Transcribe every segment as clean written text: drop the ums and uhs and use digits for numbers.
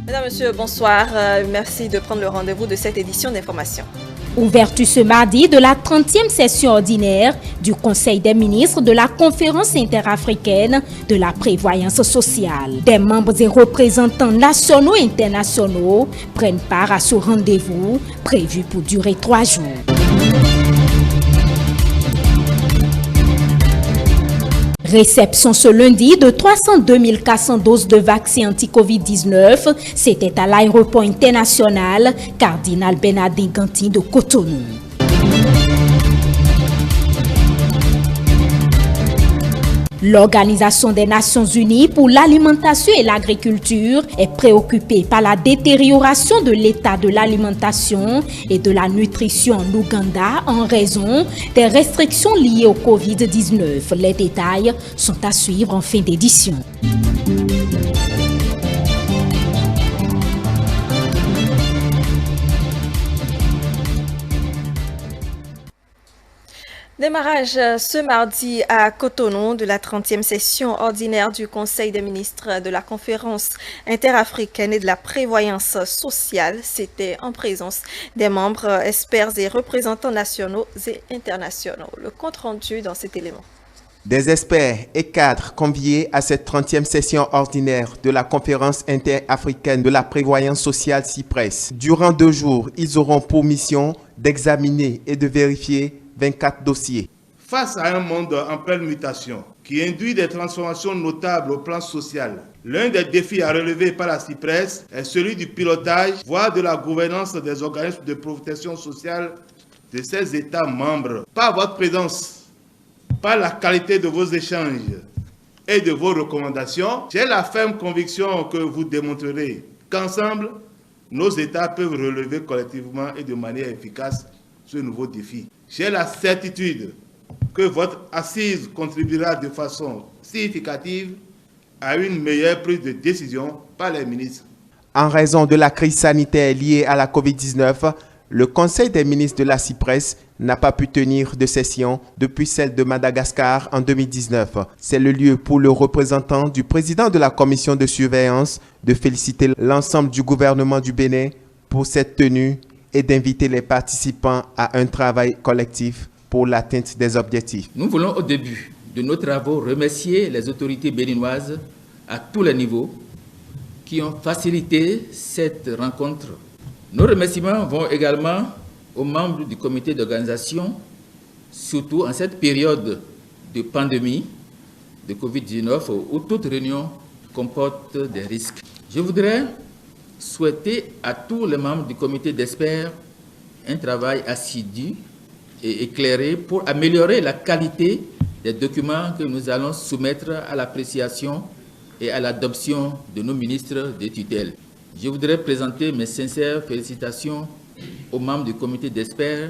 Mesdames, Messieurs, bonsoir. Merci de prendre le rendez-vous de cette édition d'information. Ouverture ce mardi de la 30e session ordinaire du Conseil des ministres de la Conférence interafricaine de la prévoyance sociale. Des membres et représentants nationaux et internationaux prennent part à ce rendez-vous prévu pour durer 3 jours. Réception ce lundi de 302 400 doses de vaccins anti-Covid-19. C'était à l'aéroport international Cardinal Bernardin Ganti de Cotonou. L'Organisation des Nations Unies pour l'alimentation et l'agriculture est préoccupée par la détérioration de l'état de l'alimentation et de la nutrition en Ouganda en raison des restrictions liées au Covid-19. Les détails sont à suivre en fin d'édition. Démarrage ce mardi à Cotonou de la 30e session ordinaire du Conseil des ministres de la Conférence interafricaine et de la prévoyance sociale. C'était en présence des membres, experts et représentants nationaux et internationaux. Le compte rendu dans cet élément. Des experts et cadres conviés à cette 30e session ordinaire de la Conférence interafricaine de la prévoyance sociale CIPRES. Durant 2 jours, ils auront pour mission d'examiner et de vérifier 24 dossiers. Face à un monde en pleine mutation, qui induit des transformations notables au plan social, l'un des défis à relever par la CIPRES est celui du pilotage, voire de la gouvernance des organismes de protection sociale de ces États membres. Par votre présence, par la qualité de vos échanges et de vos recommandations, j'ai la ferme conviction que vous démontrerez qu'ensemble, nos États peuvent relever collectivement et de manière efficace ce nouveau défi. J'ai la certitude que votre assise contribuera de façon significative à une meilleure prise de décision par les ministres. En raison de la crise sanitaire liée à la COVID-19, le Conseil des ministres de la CIPRES n'a pas pu tenir de session depuis celle de Madagascar en 2019. C'est le lieu pour le représentant du président de la commission de surveillance de féliciter l'ensemble du gouvernement du Bénin pour cette tenue et d'inviter les participants à un travail collectif pour l'atteinte des objectifs. Nous voulons au début de nos travaux remercier les autorités béninoises à tous les niveaux qui ont facilité cette rencontre. Nos remerciements vont également aux membres du comité d'organisation, surtout en cette période de pandémie de Covid-19 où toute réunion comporte des risques. Je voudrais souhaiter à tous les membres du comité d'experts un travail assidu et éclairé pour améliorer la qualité des documents que nous allons soumettre à l'appréciation et à l'adoption de nos ministres de tutelle. Je voudrais présenter mes sincères félicitations aux membres du comité d'experts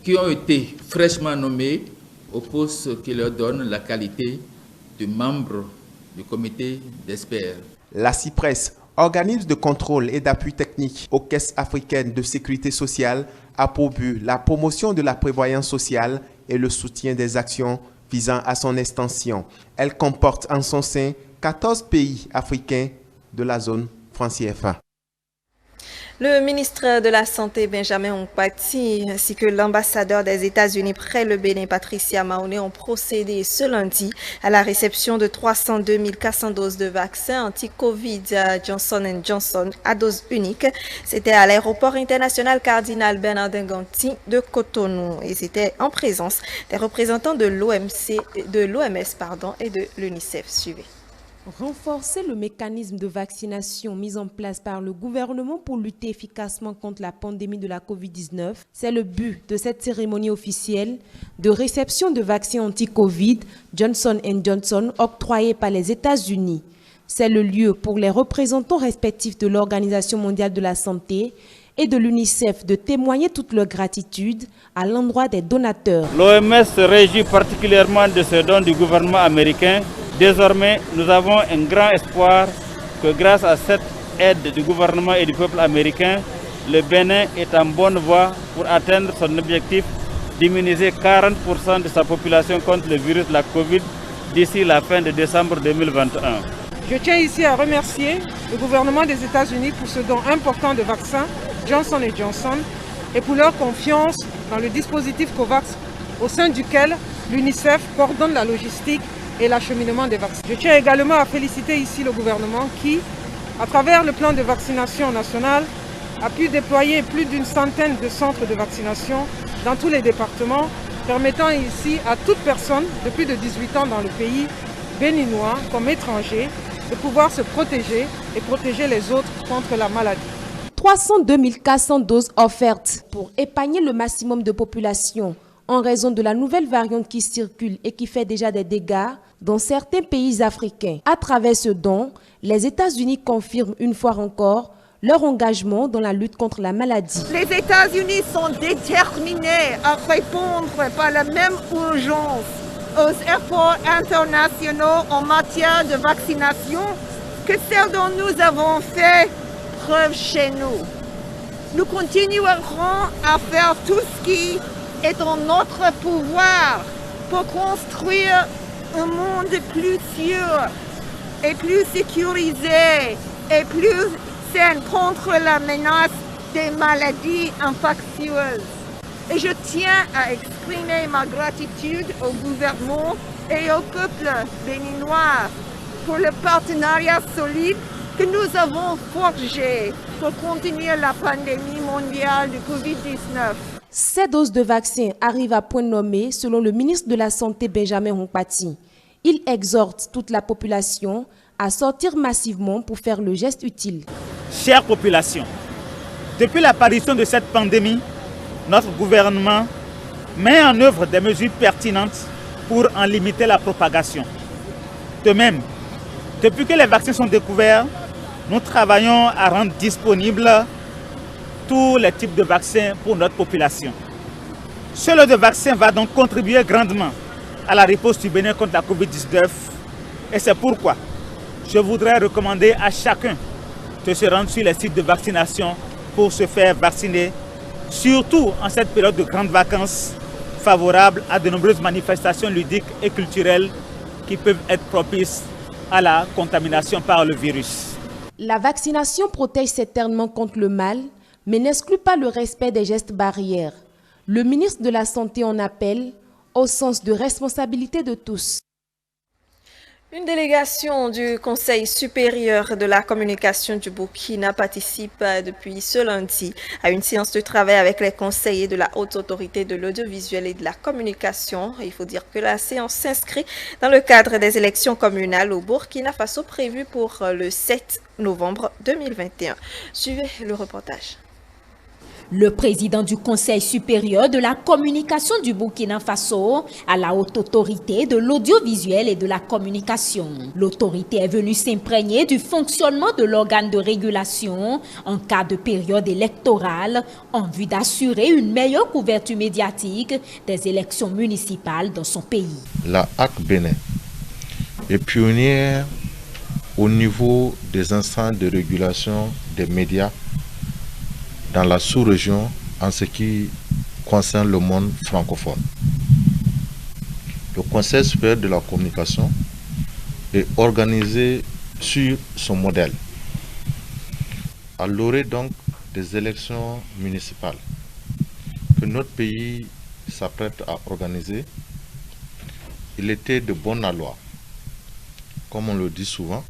qui ont été fraîchement nommés au poste qui leur donne la qualité de membres du comité d'experts. La CIPRES, organisme de contrôle et d'appui technique aux caisses africaines de sécurité sociale, a pour but la promotion de la prévoyance sociale et le soutien des actions visant à son extension. Elle comporte en son sein 14 pays africains de la zone franc CFA. Le ministre de la Santé, Benjamin Onkpati, ainsi que l'ambassadeur des États-Unis près le Bénin, Patricia Mahonet, ont procédé ce lundi à la réception de 302 400 doses de vaccins anti-Covid Johnson & Johnson à dose unique. C'était à l'aéroport international Cardinal Bernardin Ganti de Cotonou et c'était en présence des représentants de l'OMS et de l'UNICEF. Suivez. Renforcer le mécanisme de vaccination mis en place par le gouvernement pour lutter efficacement contre la pandémie de la COVID-19, c'est le but de cette cérémonie officielle de réception de vaccins anti-Covid Johnson & Johnson octroyés par les États-Unis. C'est le lieu pour les représentants respectifs de l'Organisation mondiale de la santé et de l'UNICEF de témoigner toute leur gratitude à l'endroit des donateurs. L'OMS se réjouit particulièrement de ce don du gouvernement américain. Désormais, nous avons un grand espoir que grâce à cette aide du gouvernement et du peuple américain, le Bénin est en bonne voie pour atteindre son objectif d'immuniser 40% de sa population contre le virus de la Covid d'ici la fin de décembre 2021. Je tiens ici à remercier le gouvernement des États-Unis pour ce don important de vaccins Johnson & Johnson et pour leur confiance dans le dispositif COVAX au sein duquel l'UNICEF coordonne la logistique et l'acheminement des vaccins. Je tiens également à féliciter ici le gouvernement qui, à travers le plan de vaccination national, a pu déployer plus d'une centaine de centres de vaccination dans tous les départements, permettant ici à toute personne de plus de 18 ans dans le pays, béninois comme étranger, de pouvoir se protéger et protéger les autres contre la maladie. 302 400 doses offertes pour épargner le maximum de population en raison de la nouvelle variante qui circule et qui fait déjà des dégâts dans certains pays africains. À travers ce don, les États-Unis confirment une fois encore leur engagement dans la lutte contre la maladie. Les États-Unis sont déterminés à répondre par la même urgence aux efforts internationaux en matière de vaccination que ceux dont nous avons fait preuve chez nous. Nous continuerons à faire tout ce qui est en notre pouvoir pour construire un monde plus sûr et plus sécurisé et plus sain contre la menace des maladies infectieuses. Et je tiens à exprimer ma gratitude au gouvernement et au peuple béninois pour le partenariat solide que nous avons forgé pour contenir la pandémie mondiale du Covid-19. Ces doses de vaccins arrivent à point nommé selon le ministre de la Santé Benjamin Hunkpati. Il exhorte toute la population à sortir massivement pour faire le geste utile. Chère population, depuis l'apparition de cette pandémie, notre gouvernement met en œuvre des mesures pertinentes pour en limiter la propagation. De même, depuis que les vaccins sont découverts, nous travaillons à rendre disponibles tous les types de vaccins pour notre population. Ce lot de vaccins va donc contribuer grandement à la riposte du Bénin contre la Covid-19 et c'est pourquoi je voudrais recommander à chacun de se rendre sur les sites de vaccination pour se faire vacciner, surtout en cette période de grandes vacances favorable à de nombreuses manifestations ludiques et culturelles qui peuvent être propices à la contamination par le virus. La vaccination protège certainement contre le mal, mais n'exclut pas le respect des gestes barrières. Le ministre de la Santé en appelle au sens de responsabilité de tous. Une délégation du Conseil supérieur de la communication du Burkina participe depuis ce lundi à une séance de travail avec les conseillers de la Haute Autorité de l'Audiovisuel et de la Communication. Il faut dire que la séance s'inscrit dans le cadre des élections communales au Burkina Faso prévues pour le 7 novembre 2021. Suivez le reportage. Le président du Conseil supérieur de la communication du Burkina Faso à la Haute Autorité de l'Audiovisuel et de la Communication. L'autorité est venue s'imprégner du fonctionnement de l'organe de régulation en cas de période électorale en vue d'assurer une meilleure couverture médiatique des élections municipales dans son pays. La HAC Bénin est pionnière au niveau des instances de régulation des médias dans la sous-région en ce qui concerne le monde francophone. Le Conseil supérieur de la communication est organisé sur son modèle. À l'orée donc des élections municipales que notre pays s'apprête à organiser, il était de bonne loi, comme on le dit souvent,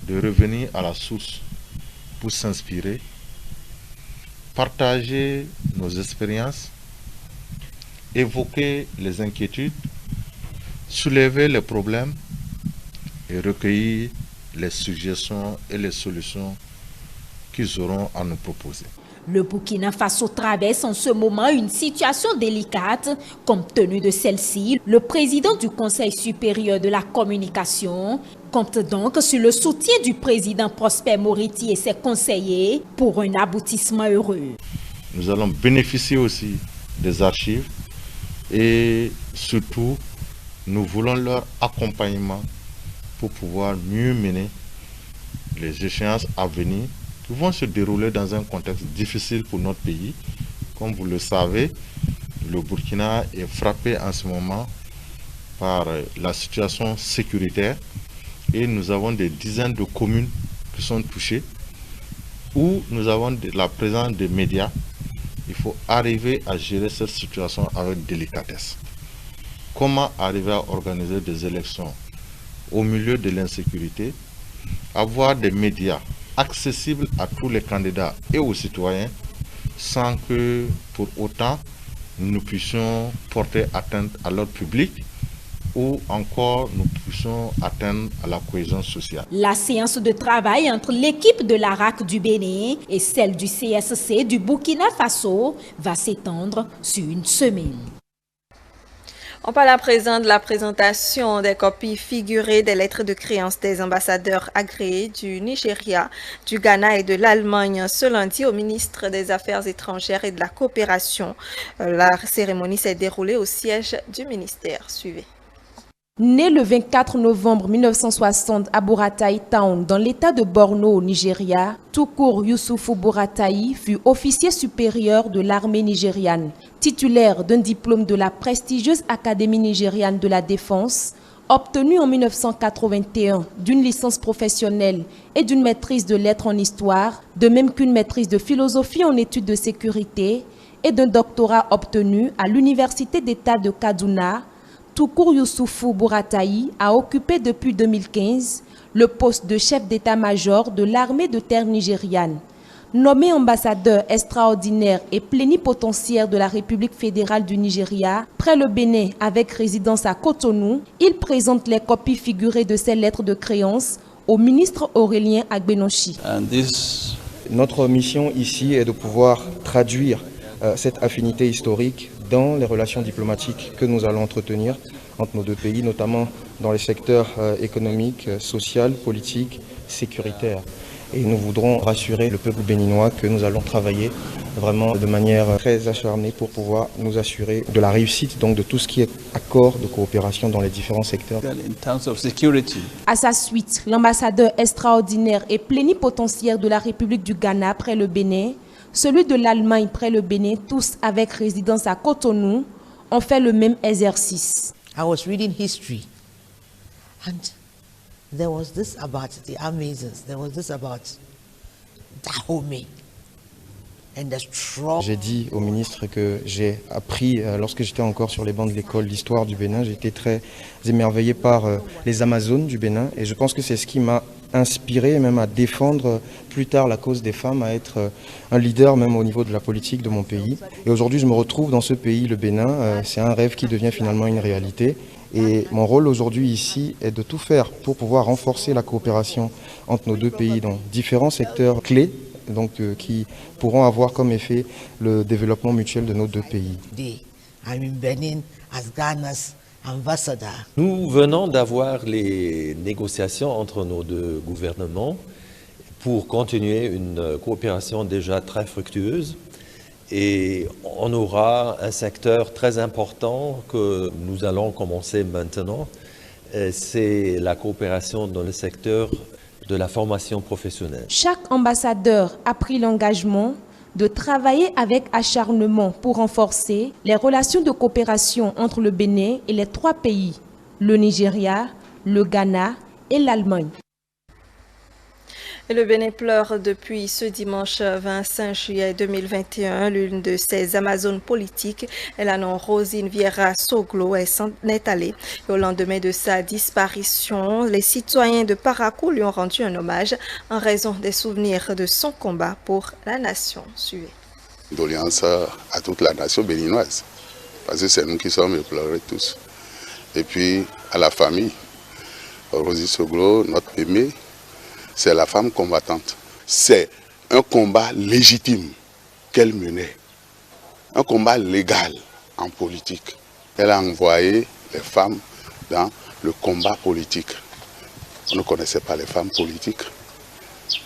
de revenir à la source pour s'inspirer, partager nos expériences, évoquer les inquiétudes, soulever les problèmes et recueillir les suggestions et les solutions qu'ils auront à nous proposer. Le Burkina Faso traverse en ce moment une situation délicate. Compte tenu de celle-ci, le président du Conseil supérieur de la communication compte donc sur le soutien du président Prosper Moriti et ses conseillers pour un aboutissement heureux. Nous allons bénéficier aussi des archives et surtout, nous voulons leur accompagnement pour pouvoir mieux mener les échéances à venir qui vont se dérouler dans un contexte difficile pour notre pays. Comme vous le savez, le Burkina est frappé en ce moment par la situation sécuritaire et nous avons des dizaines de communes qui sont touchées où nous avons la présence des médias. Il faut arriver à gérer cette situation avec délicatesse. Comment arriver à organiser des élections au milieu de l'insécurité, avoir des médias accessibles à tous les candidats et aux citoyens sans que pour autant nous puissions porter atteinte à l'ordre public ou encore nous puissions atteindre à la cohésion sociale. La séance de travail entre l'équipe de l'ARAC du Bénin et celle du CSC du Burkina Faso va s'étendre sur une semaine. On parle à présent de la présentation des copies figurées des lettres de créance des ambassadeurs agréés du Nigeria, du Ghana et de l'Allemagne ce lundi au ministre des Affaires étrangères et de la coopération. La cérémonie s'est déroulée au siège du ministère. Suivez. Né le 24 novembre 1960 à Buratai Town, dans l'état de Borno au Nigeria, Tukur Yusufu Buratai fut officier supérieur de l'armée nigériane. Titulaire d'un diplôme de la prestigieuse Académie nigériane de la défense, obtenu en 1981 d'une licence professionnelle et d'une maîtrise de lettres en histoire, de même qu'une maîtrise de philosophie en études de sécurité et d'un doctorat obtenu à l'Université d'État de Kaduna, Tukur Yusufu Buratai a occupé depuis 2015 le poste de chef d'état-major de l'armée de terre nigériane. Nommé ambassadeur extraordinaire et plénipotentiaire de la République fédérale du Nigeria, près le Bénin avec résidence à Cotonou, il présente les copies figurées de ces lettres de créance au ministre Aurélien Agbenochi. Notre mission ici est de pouvoir traduire cette affinité historique dans les relations diplomatiques que nous allons entretenir entre nos deux pays, notamment dans les secteurs économiques, social, politique, sécuritaire. Et nous voudrons rassurer le peuple béninois que nous allons travailler vraiment de manière très acharnée pour pouvoir nous assurer de la réussite donc de tout ce qui est accord de coopération dans les différents secteurs. À sa suite, l'ambassadeur extraordinaire et plénipotentiaire de la République du Ghana près le Bénin, celui de l'Allemagne près le Bénin, tous avec résidence à Cotonou, ont fait le même exercice. I was reading history and there was this about the Amazons, there was this about Dahomey. J'ai dit au ministre que j'ai appris, lorsque j'étais encore sur les bancs de l'école, l'histoire du Bénin. J'ai été très émerveillé par les Amazones du Bénin et je pense que c'est ce qui m'a inspiré même à défendre plus tard la cause des femmes, à être un leader même au niveau de la politique de mon pays. Et aujourd'hui, je me retrouve dans ce pays, le Bénin. C'est un rêve qui devient finalement une réalité. Et mon rôle aujourd'hui ici est de tout faire pour pouvoir renforcer la coopération entre nos deux pays dans différents secteurs clés, donc qui pourront avoir comme effet le développement mutuel de nos deux pays. Nous venons d'avoir les négociations entre nos deux gouvernements pour continuer une coopération déjà très fructueuse. Et on aura un secteur très important que nous allons commencer maintenant, c'est la coopération dans le secteur de la formation professionnelle. Chaque ambassadeur a pris l'engagement de travailler avec acharnement pour renforcer les relations de coopération entre le Bénin et les trois pays, le Nigeria, le Ghana et l'Allemagne. Et le Bénin pleure depuis ce dimanche 25 juillet 2021 l'une de ses Amazones politiques, la nom Rosine Vieira Soglo, s'en est allée. Et au lendemain de sa disparition, les citoyens de Parakou lui ont rendu un hommage en raison des souvenirs de son combat pour la nation. Suivez. Doléance à toute la nation béninoise, parce que c'est nous qui sommes éplorés tous. Et puis à la famille, Rosine Soglo, notre aimée, c'est la femme combattante. C'est un combat légitime qu'elle menait, un combat légal en politique. Elle a envoyé les femmes dans le combat politique. On ne connaissait pas les femmes politiques.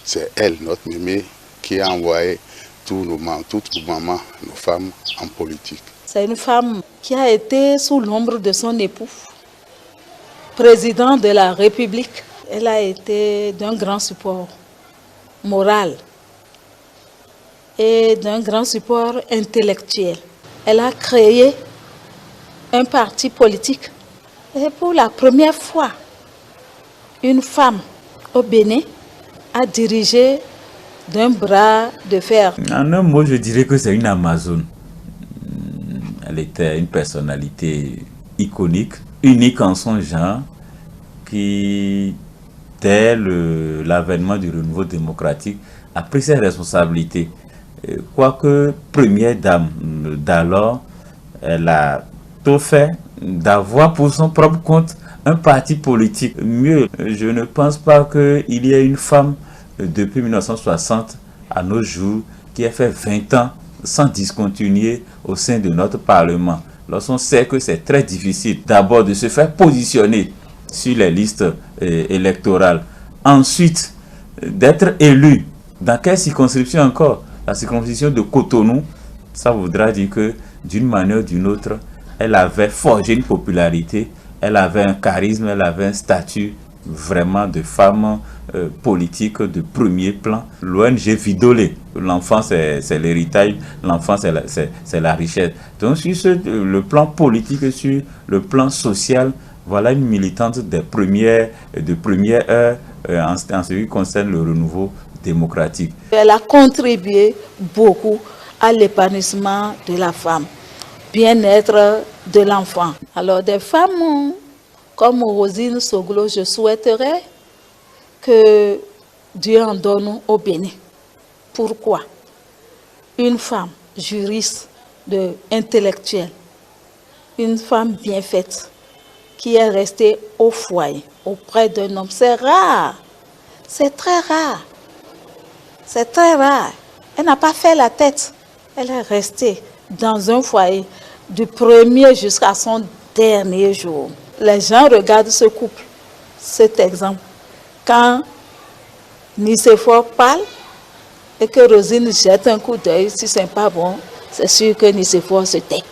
C'est elle, notre mémé, qui a envoyé toutes nos mamans, nos femmes en politique. C'est une femme qui a été sous l'ombre de son époux, président de la République. Elle a été d'un grand support moral et d'un grand support intellectuel. Elle a créé un parti politique. Et pour la première fois, une femme au Bénin a dirigé d'un bras de fer. En un mot, je dirais que c'est une Amazone. Elle était une personnalité iconique, unique en son genre, qui, dès l'avènement du renouveau démocratique, a pris ses responsabilités. Quoique première dame d'alors, elle a tout fait d'avoir pour son propre compte un parti politique. Mieux, je ne pense pas qu'il y ait une femme depuis 1960 à nos jours qui ait fait 20 ans sans discontinuer au sein de notre Parlement. Lorsqu'on sait que c'est très difficile d'abord de se faire positionner sur les listes électorales, ensuite d'être élu, dans quelle circonscription encore? La circonscription de Cotonou, ça voudra dire que d'une manière ou d'une autre, elle avait forgé une popularité, elle avait un charisme, elle avait un statut vraiment de femme politique de premier plan. L'ONG Vidolé, l'enfant c'est l'héritage, l'enfant c'est la richesse. Donc sur le plan politique et sur le plan social, voilà une militante de première heure en ce qui concerne le renouveau démocratique. Elle a contribué beaucoup à l'épanouissement de la femme, bien-être de l'enfant. Alors des femmes comme Rosine Soglo, je souhaiterais que Dieu en donne au Bénin. Pourquoi? Une femme juriste, intellectuelle, une femme bien faite, qui est restée au foyer, auprès d'un homme. C'est rare, c'est très rare, c'est très rare. Elle n'a pas fait la tête, elle est restée dans un foyer du premier jusqu'à son dernier jour. Les gens regardent ce couple, cet exemple. Quand Nicéphore parle et que Rosine jette un coup d'œil, si ce n'est pas bon, c'est sûr que Nicéphore se tait.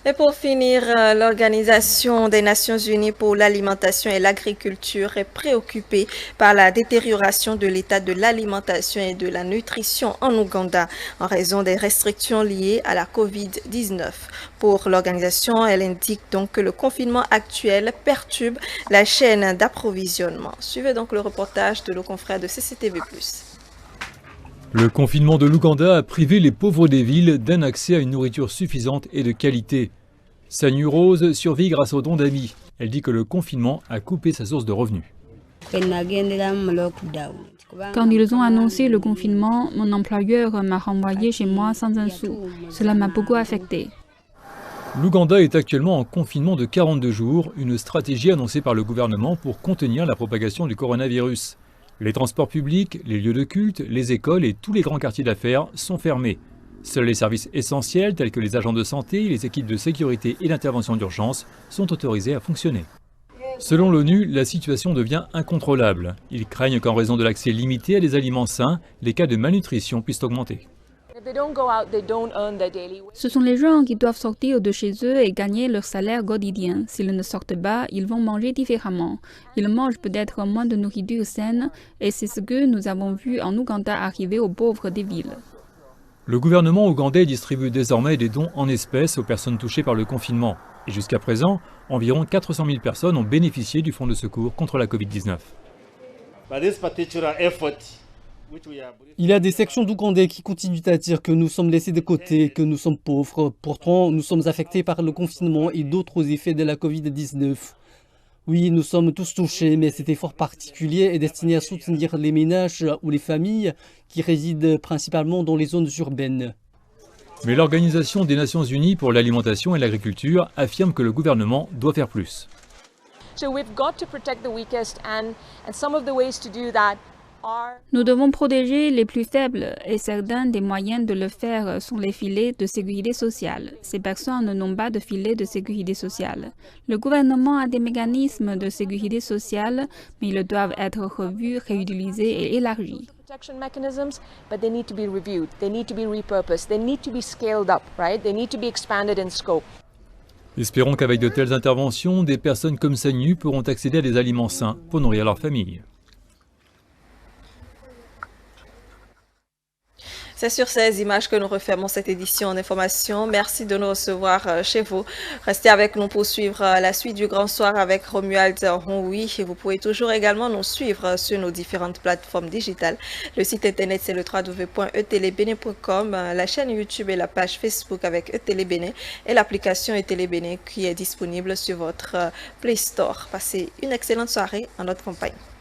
Et pour finir, l'Organisation des Nations Unies pour l'alimentation et l'agriculture est préoccupée par la détérioration de l'état de l'alimentation et de la nutrition en Ouganda en raison des restrictions liées à la COVID-19. Pour l'organisation, elle indique donc que le confinement actuel perturbe la chaîne d'approvisionnement. Suivez donc le reportage de nos confrères de CCTV+. Le confinement de l'Ouganda a privé les pauvres des villes d'un accès à une nourriture suffisante et de qualité. Sanyu Rose survit grâce aux dons d'amis. Elle dit que le confinement a coupé sa source de revenus. Quand ils ont annoncé le confinement, mon employeur m'a renvoyé chez moi sans un sou. Cela m'a beaucoup affecté. L'Ouganda est actuellement en confinement de 42 jours, une stratégie annoncée par le gouvernement pour contenir la propagation du coronavirus. Les transports publics, les lieux de culte, les écoles et tous les grands quartiers d'affaires sont fermés. Seuls les services essentiels tels que les agents de santé, les équipes de sécurité et d'intervention d'urgence sont autorisés à fonctionner. Selon l'ONU, la situation devient incontrôlable. Ils craignent qu'en raison de l'accès limité à des aliments sains, les cas de malnutrition puissent augmenter. Ce sont les gens qui doivent sortir de chez eux et gagner leur salaire quotidien. S'ils ne sortent pas, ils vont manger différemment. Ils mangent peut-être moins de nourriture saine et c'est ce que nous avons vu en Ouganda arriver aux pauvres des villes. Le gouvernement ougandais distribue désormais des dons en espèces aux personnes touchées par le confinement. Et jusqu'à présent, environ 400 000 personnes ont bénéficié du fonds de secours contre la Covid-19. Il y a des sections d'Ougandais qui continuent à dire que nous sommes laissés de côté, que nous sommes pauvres. Pourtant, nous sommes affectés par le confinement et d'autres effets de la Covid-19. Oui, nous sommes tous touchés, mais cet effort particulier est destiné à soutenir les ménages ou les familles qui résident principalement dans les zones urbaines. Mais l'Organisation des Nations Unies pour l'alimentation et l'agriculture affirme que le gouvernement doit faire plus. Nous devons protéger les plus faibles et certains des moyens de le faire sont les filets de sécurité sociale. Ces personnes n'ont pas de filet de sécurité sociale. Le gouvernement a des mécanismes de sécurité sociale, mais ils doivent être revus, réutilisés et élargis. Espérons qu'avec de telles interventions, des personnes comme Sanyu pourront accéder à des aliments sains pour nourrir leur famille. C'est sur ces images que nous refermons cette édition d'information. Merci de nous recevoir chez vous. Restez avec nous pour suivre la suite du Grand Soir avec Romuald Honoui. Vous pouvez toujours également nous suivre sur nos différentes plateformes digitales. Le site internet, c'est le www.etelebene.com, la chaîne YouTube et la page Facebook avec Etelebene et l'application Etelebene qui est disponible sur votre Play Store. Passez une excellente soirée en notre compagnie.